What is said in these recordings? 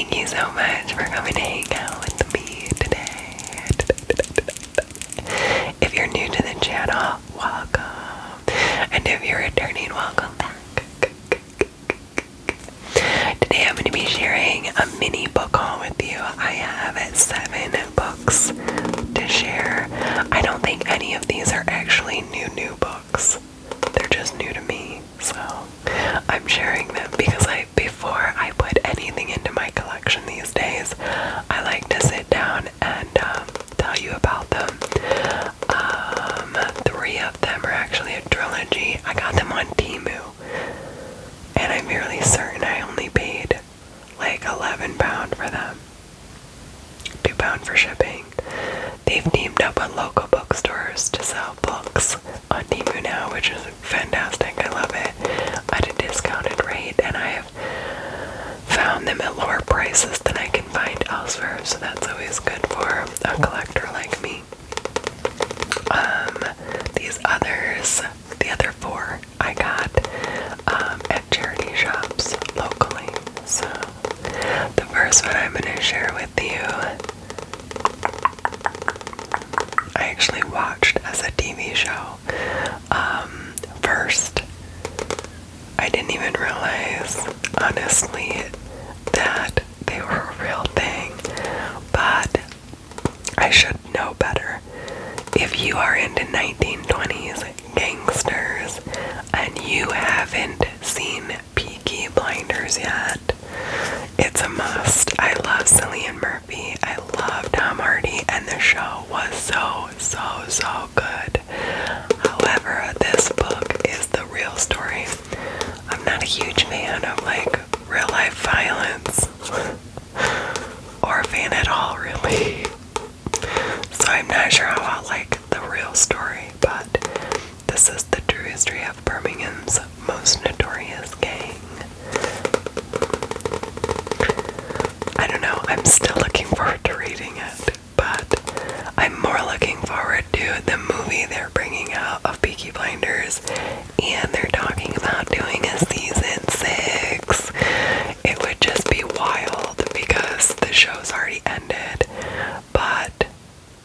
Thank you so much for coming to hang out with me today. If you're new to the channel, welcome. And if you're returning, welcome back. Today I'm going to be sharing a mini book haul with you. I have 7 books to share. I don't think any of these are actually new books. They're just new to me. So I'm sharing them because before I put anything into my collection these days, I like to sit down and tell you about them. 3 of them are actually a trilogy. I got them on Temu, and I'm fairly certain I only paid like £11 for them. £2 for shipping. They've teamed up with local bookstores to sell books on Temu now, which is fantastic. I love it. At a discounted rate, and I have found them at lower prices than I can find elsewhere, so that's always good for a collector like me. These others, the other 4, I got at charity shops locally. So the first one I'm going to share with you, I actually watched as a TV show. First, I didn't even realize, honestly, that they were a real thing, but I should know better. If you are into 1920s gangsters and you haven't seen Beaky Blinders yet, it's a must. I love Cillian Murphy. I love Tom Hardy, and the show was so good. However, this book is the real story. I'm not a huge fan of like real life violence or a fan at all, really. So I'm not sure how I'll like the real story, but this is the true history of Birmingham's most notorious gang. I don't know, I'm still looking forward to reading it, but I'm more looking forward to the movie they're bringing out of Beaky Blinders, and they're talking about doing a season 6. It would just be wild because the show's already ended, but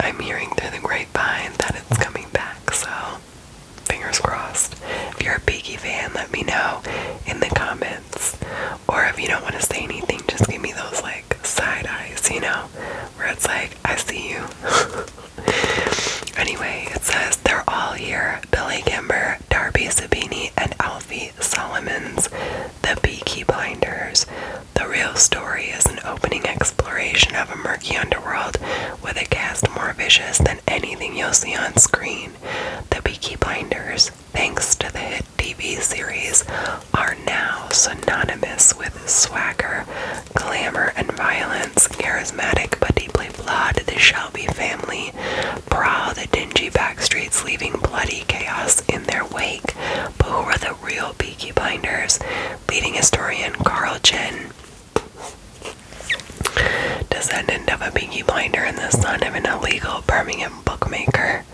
I'm hearing through the grapevine that it's coming back, so fingers crossed. If you're a Beaky fan, let me know in the comments, or if you don't want to say anything, just give me those like side eyes, you know, where it's like, I see you. Anyway, it says they're all here. Billy Kimber, Darby Sabini, and Alfie Solomons, the Beaky Blinders. The real story is an opening exploration of a murky underworld with a cast more vicious than anything you'll see on screen. The Beaky Blinders, thanks to the hit TV series, are now synonymous with swagger, glamour, and violence. Charismatic but deeply flawed, the Shelby family prowl the dingy back streets, leaving bloody chaos in their wake. But who are the real Beaky Blinders? Leading historian Carl Chen, descendant of a Beaky Blinder and the son of an illegal Birmingham bookmaker,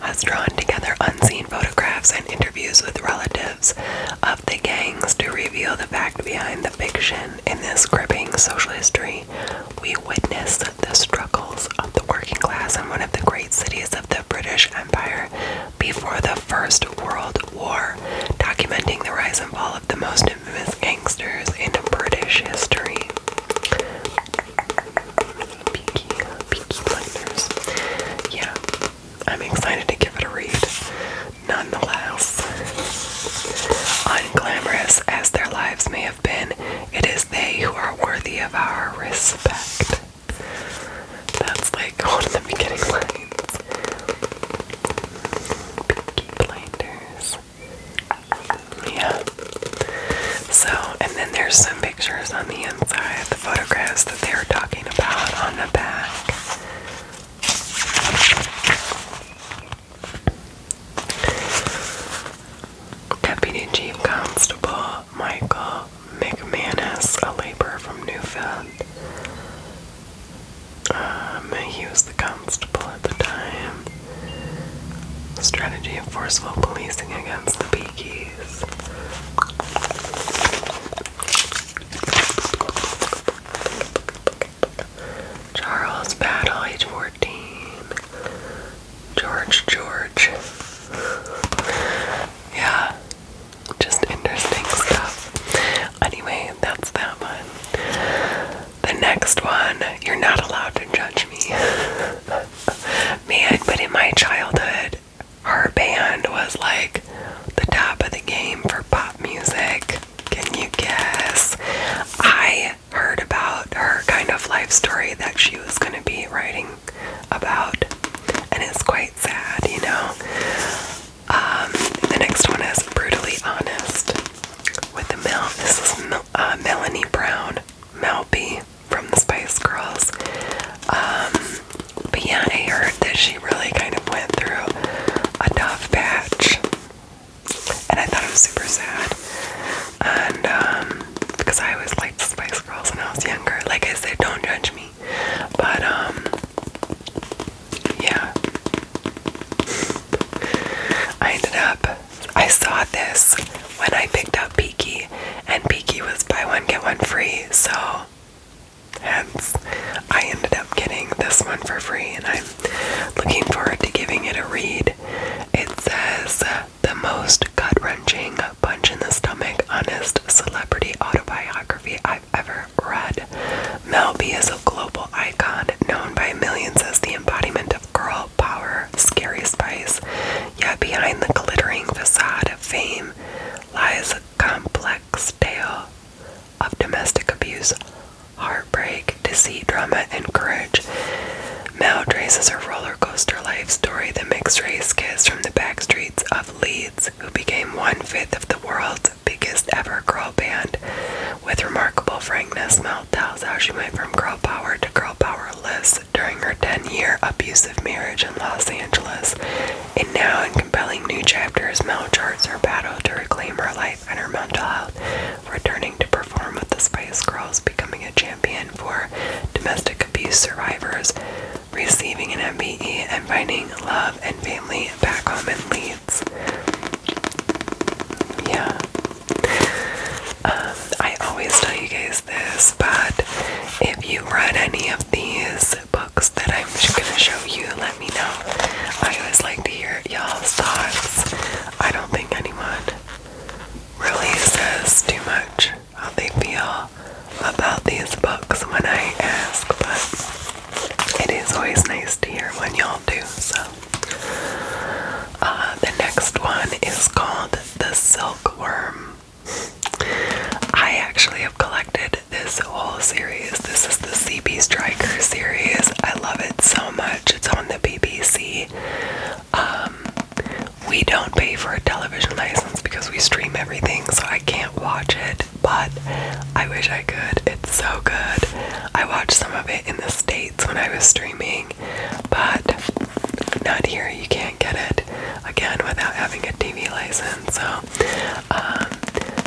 has drawn together unseen photographs and interviews with relatives of the gangs to reveal the fact behind the fiction. In this gripping social history, we witness the struggles of the working class in one of the great cities of the British Empire before the First World War, documenting the rise and fall of the most infamous gangsters in British history. Beaky Blinders. Yeah, I'm excited to give it a read. Nonetheless, unglamorous as their lives may have been, it is they who are worthy of our respect. That's like one of the beginning lines. Beaky Blinders. Yeah. So, and then there's some pictures on the inside, the photographs that they were talking about on the back. Deputy Chief Constable Michael McManus, a laborer from Newfield. He was the constable at the time. Strategy of forceful policing against the Beakies. next one, you're not allowed to judge me. Man, but in my childhood, her band was like the top of the game for pop music. Can you guess? I heard about her kind of life story that she was going to be writing about, and it's quite sad, you know. The next one is Brutally Honest with the This is Melanie Brown, Mel B from the Spice Girls. But yeah, I heard that she really kind of went through a tough patch, and I thought it was super sad. And because I always liked the Spice Girls when I was younger. Like I said, don't judge me. But yeah. I saw this when I picked up Beaky, and Beaky was buy one get one free, so hence I ended up getting this one for free, and I'm looking forward to giving it a read. It says, the most gut-wrenching, punch-in-the-stomach, honest celebrity autobiography I've ever read. Mel B is a global icon, known by millions as the embodiment of girl power, scary spice. Yet behind the glittering facade of fame lies a complex tale of domestic abuse, heartbreak, deceit, drama, and courage. Mel traces her roller coaster life story, the mixed race kids from the backstreets of Leeds, who became 1/5 of the world's biggest ever girl band. With remarkable frankness, Mel tells how she went from girl power to girl powerless during her 10-year abusive marriage in Los Angeles. And now, in compelling new chapters, Mel charts her battle to reclaim her life and her mental health, returning to perform with the Spice Girls, becoming a champion for domestic abuse survivors, receiving an MBE, and finding love and family back home in Leeds. Yeah. I always tell you guys this, but if you read any of these books that I'm going to show you, let me know. I always like to hear y'all's thoughts. I don't think anyone really says too much how they feel about these books when I ask, but it is always nice to hear when y'all do. So the next one is called The Silkworm. I actually have collected this whole series. This is the C.B. Stryker series. I love it so much. It's on the BBC. We don't pay for a television license because we stream everything, so I can't watch it, but I wish I could. It's so good. I watched some of it in the States when I was streaming, but not here. You can't get it, again, without having a TV license. So,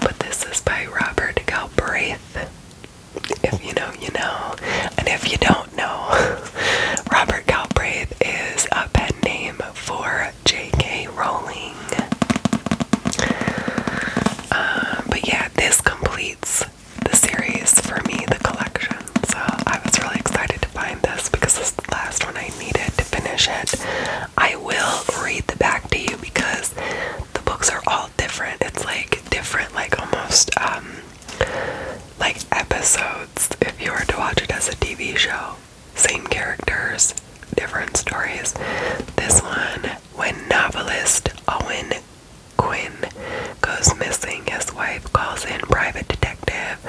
but this is by Robert Galbraith. If you know, you know. And if you don't know, Robert Galbraith is a pen name for J.K. Rowling. But yeah, this completes the series for me, the collection. So I was really excited to find this because this is the last one I needed to finish it. I will read the back to you because the books are all different. It's like different, like almost like episodes if you were to watch it as a TV show. Same characters, different stories. This one, when novelist Owen Quinn goes missing, his wife calls in private detective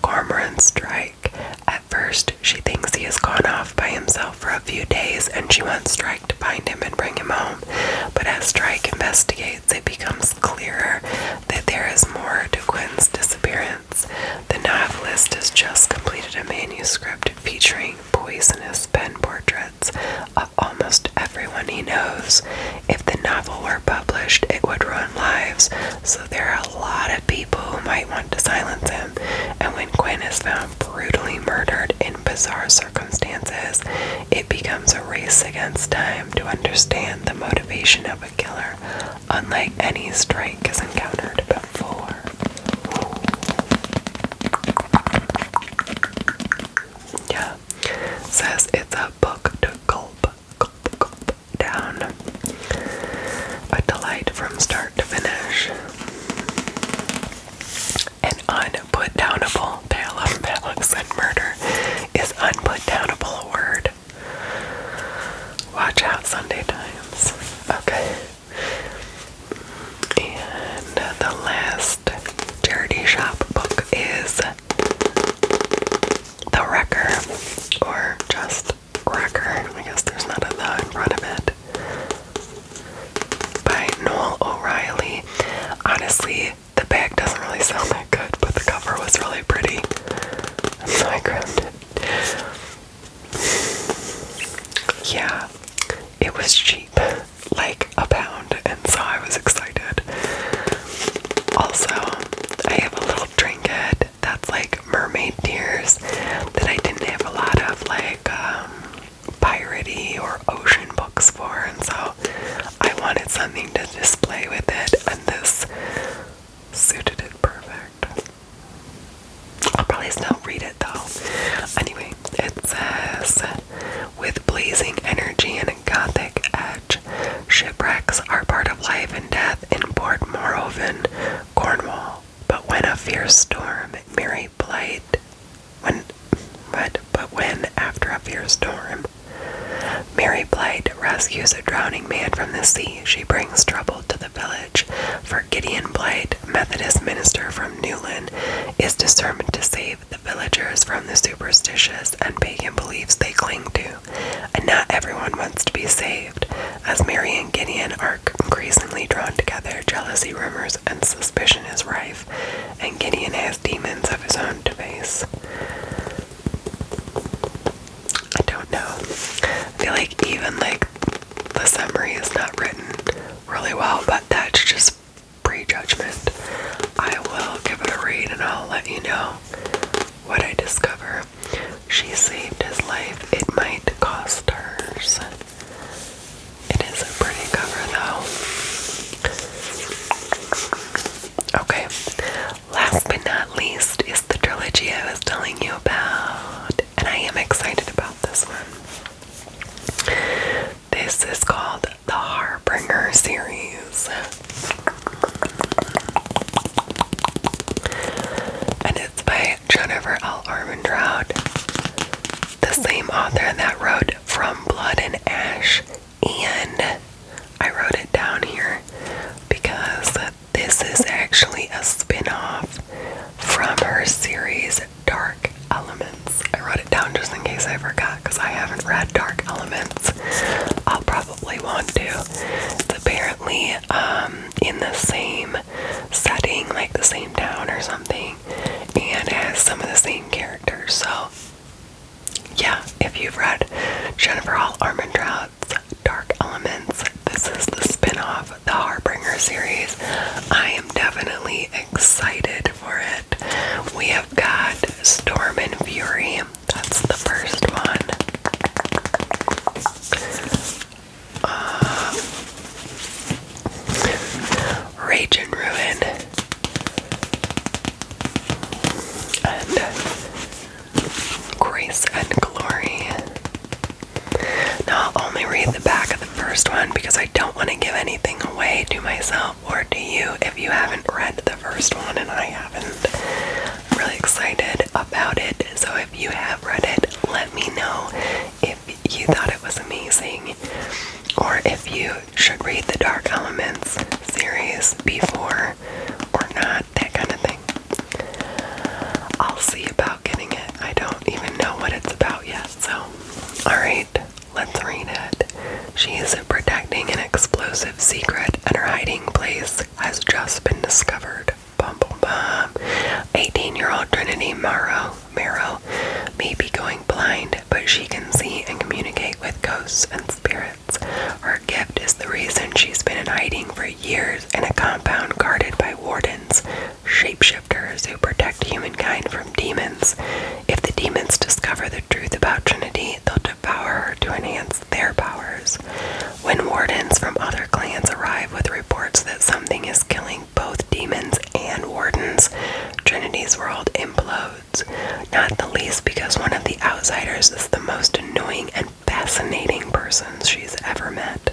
Cormoran Strike. At first, she thinks he has gone off by himself for a few days and she wants Strike to find him and bring him home. But as Strike investigates, it becomes clearer that there is more to Quinn's disappearance. The novelist has just completed a manuscript featuring poisonous pen portraits of almost everyone he knows. If the novel were published, it would ruin lives, so there are a lot of people who might want to silence him. And when Quinn is found brutally murdered in bizarre circumstances, it becomes a race against time to understand the motivation of a killer, unlike any Strike has encountered before. Yeah, says it's a book to gulp down. A delight from start to finish. An unputdownable tale of malice and murder is At least I'll read it though. Anyway, it says, with blazing energy and a gothic edge, shipwrecks are part of life and death in Port Morven, Cornwall. But when a fierce storm, after a fierce storm, Mary Blight rescues a drowning man from the sea. She brings trouble to the village, for Gideon Blight, Methodist minister from Newland, is determined to save the villagers from the superstitious and pagan beliefs they cling to. And not everyone wants to be saved. As Mary and Gideon are increasingly drawn together, jealousy, rumors, and suspicion is rife, and Gideon has demons of his own to face. I don't know. I feel like even the summary is not written really well, but that's just prejudgment. I will give it a read and I'll let you know what I discover. She saved his life. It might cost hers. It is a pretty cover though. Okay, last but not least is the trilogy I was telling you about, and I am excited about this one. This is called the Harbinger series, and it's by Jennifer L. Armentrout, the same author that wrote From Blood and Ash, and I wrote it down here because this is actually a spin-off from her series Dark Elements. I wrote it down just in case I forgot because I haven't read Dark Elements. I'll probably want to. It's apparently in the same setting, like the same town or something, and has some of the same characters. So yeah, if you've read Jennifer L. Armentrout's Dark Elements, this is the spin-off, the Harbinger series. I am definitely excited for it. We have got Storm and Fury. That's the first one. Rage and Ruin. And Grace and Glory. Now I'll only read the back of the first one because I don't want to give anything away to myself or to you if you haven't read the first one, and I haven't. I'm really excited about it, so if you have read it, let me know if you thought it was amazing, or if you should read the Dark Elements series before or not, that kind of thing. I'll see about getting it. I don't even know what it's about yet, so alright, let's read it. She is protecting an explosive secret, and her hiding place has just been discovered. Bum, bum, bum. 18-year-old Trinity Marrow may be going blind, but she can see and communicate with ghosts and spirits. Her gift is the reason she's been in hiding for years in a compound guarded by wardens, shapeshifters who protect humankind from demons. If the demons discover the truth about Trinity, they'll devour her to enhance their powers. When wardens from other clans arrive with reports that something is killing both demons and wardens, Trinity's world implodes, not the least because one of the outsiders is the most annoying and fascinating person she's ever met.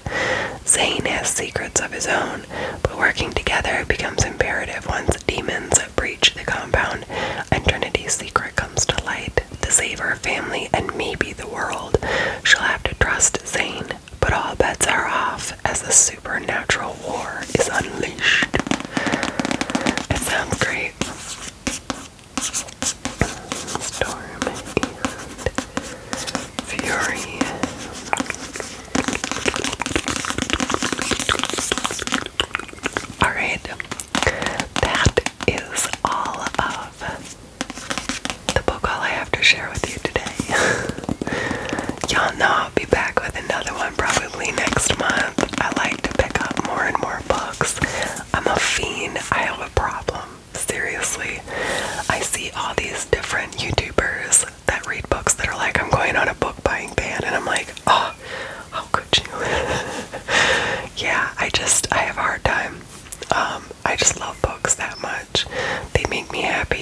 Zane has secrets of his own, but working together becomes imperative once demons breach the compound and Trinity's secret comes to light. To save her family and maybe the world, she'll have to trust Zane, but all bets are off as a supernatural war is unleashed. It sounds great. Storm and Fury. Alright, that is all of the book haul I have to share with you today. Y'all know I'll be back with another one probably next month. I like to pick up more and more books. I'm a fiend. I have a problem. Seriously. I see all these different YouTubers that read books that are like, I'm going on a book buying ban, and I'm like, oh, how could you? Yeah, I have a hard time. I just love books that much. They make me happy.